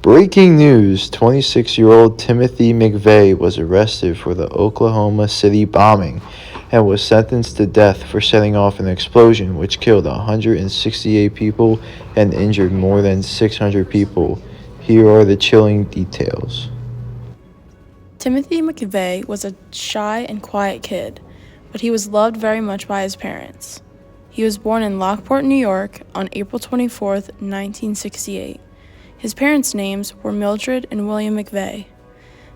Breaking news, 26-year-old Timothy McVeigh was arrested for the Oklahoma City bombing and was sentenced to death for setting off an explosion which killed 168 people and injured more than 600 people. Here are the chilling details. Timothy McVeigh was a shy and quiet kid, but he was loved very much by his parents. He was born in Lockport, New York on April 24, 1968. His parents' names were Mildred and William McVeigh.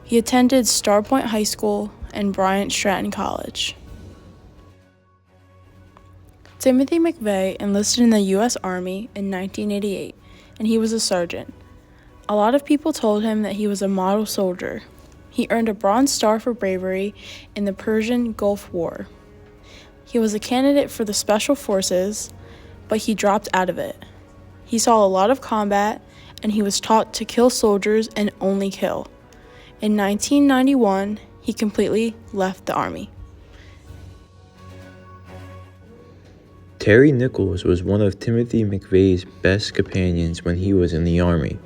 He attended Star Point High School and Bryant Stratton College. Timothy McVeigh enlisted in the U.S. Army in 1988, and he was a sergeant. A lot of people told him that he was a model soldier. He earned a Bronze Star for bravery in the Persian Gulf War. He was a candidate for the Special Forces, but he dropped out of it. He saw a lot of combat, and he was taught to kill soldiers and only kill. In 1991, he completely left the Army. Terry Nichols was one of Timothy McVeigh's best companions when he was in the Army.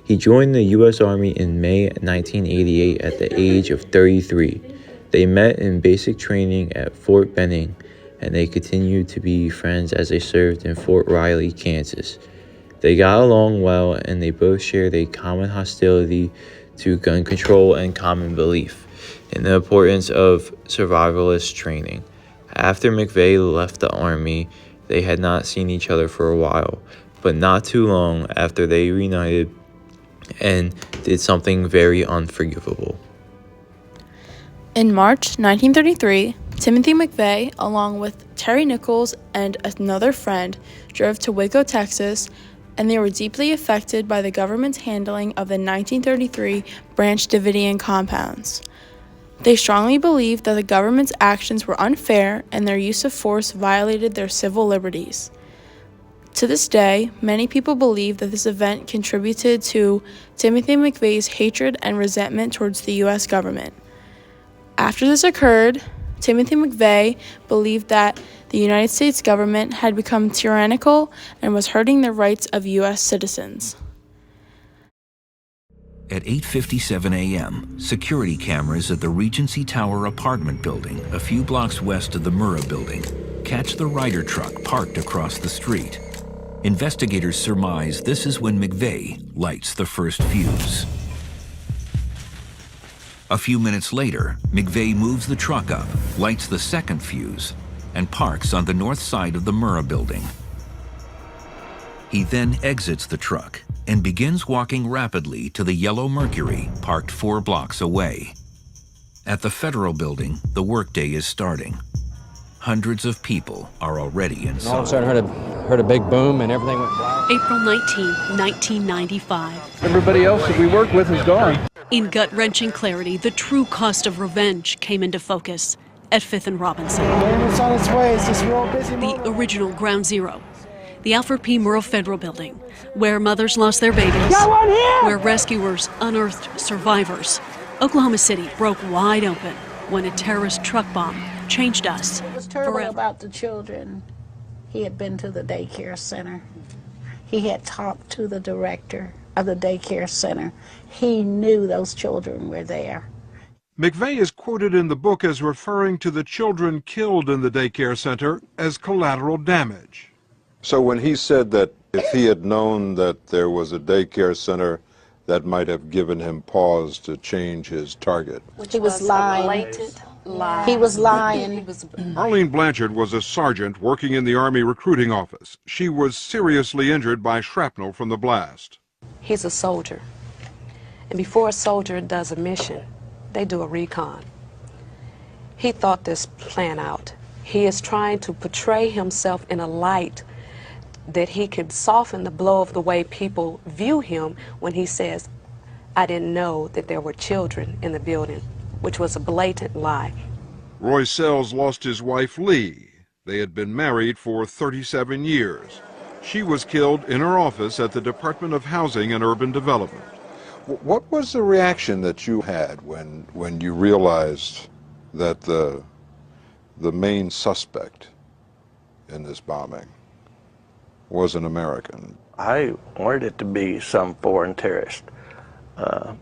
He joined the U.S. Army in May 1988 at the age of 33. They met in basic training at Fort Benning, and they continued to be friends as they served in Fort Riley, Kansas. They got along well, and they both shared a common hostility to gun control and common belief in the importance of survivalist training. After McVeigh left the Army, they had not seen each other for a while, but not too long after they reunited and did something very unforgivable. In March 1933, Timothy McVeigh, along with Terry Nichols and another friend, drove to Waco, Texas, and they were deeply affected by the government's handling of the 1933 Branch Davidian compounds. They strongly believed that the government's actions were unfair and their use of force violated their civil liberties. To this day, many people believe that this event contributed to Timothy McVeigh's hatred and resentment towards the U.S. government. After this occurred, Timothy McVeigh believed that the United States government had become tyrannical and was hurting the rights of U.S. citizens. At 8:57 a.m., security cameras at the Regency Tower apartment building, a few blocks west of the Murrah building, catch the Ryder truck parked across the street. Investigators surmise this is when McVeigh lights the first fuse. A few minutes later, McVeigh moves the truck up, lights the second fuse, and parks on the north side of the Murrah building. He then exits the truck and begins walking rapidly to the yellow Mercury parked 4 blocks away. At the Federal Building, the workday is starting. Hundreds of people are already inside. And all of a sudden heard a big boom and everything went black. April 19, 1995. Everybody else that we work with is gone. In gut-wrenching clarity, the true cost of revenge came into focus at 5th and Robinson. It's on its way. It's this real busy The original Ground Zero. The Alfred P. Murrah Federal Building, where mothers lost their babies, where rescuers unearthed survivors. Oklahoma City broke wide open when a terrorist truck bomb changed us What was terrible forever. about the children, he had been to the daycare center. He had talked to the director of the daycare center. He knew those children were there. McVeigh is quoted in the book as referring to the children killed in the daycare center as collateral damage. So when he said that if he had known that there was a daycare center, that might have given him pause to change his target. He was lying. He was lying. Arlene Blanchard was a sergeant working in the Army recruiting office. She was seriously injured by shrapnel from the blast. He's a soldier. And before a soldier does a mission, they do a recon. He thought this plan out. He is trying to portray himself in a light that he could soften the blow of the way people view him when he says, I didn't know that there were children in the building, which was a blatant lie. Roy Sells lost his wife, Lee. They had been married for 37 years. She was killed in her office at the Department of Housing and Urban Development. What was the reaction that you had when you realized that the main suspect in this bombing was an American? I wanted it to be some foreign terrorist.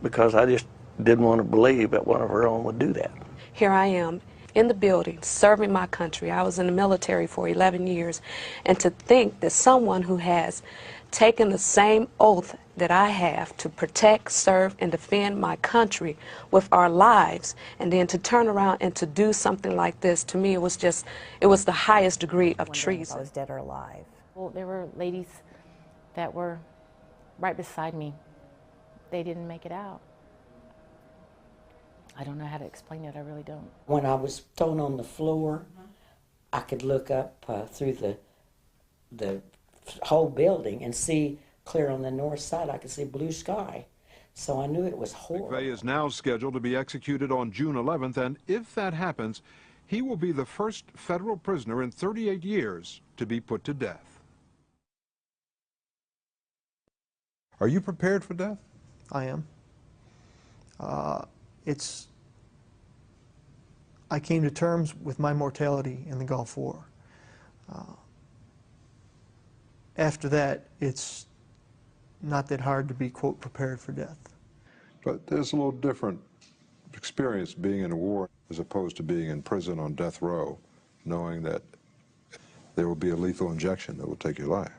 because I just didn't want to believe that one of her own would do that. Here I am in the building serving my country. I was in the military for 11 years, and to think that someone who has taken the same oath that I have to protect, serve, and defend my country with our lives, and then to turn around and to do something like this, to me it was the highest degree of treason. If I was dead or alive. Well, there were ladies that were right beside me. They didn't make it out. I don't know how to explain it, I really don't. When I was thrown on the floor, I could look up through the whole building and see clear on the north side. I could see blue sky. So I knew it was horrible. McVeigh is now scheduled to be executed on June 11th, and if that happens, he will be the first federal prisoner in 38 years to be put to death. Are you prepared for death? I am. I came to terms with my mortality in the Gulf War. After that, it's not that hard to be, quote, prepared for death. But there's a little different experience being in a war as opposed to being in prison on death row, knowing that there will be a lethal injection that will take your life.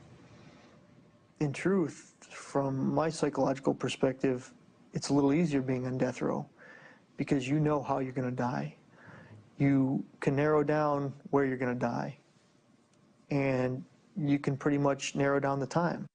In truth, from my psychological perspective, it's a little easier being on death row because you know how you're going to die. You can narrow down where you're going to die, and you can pretty much narrow down the time.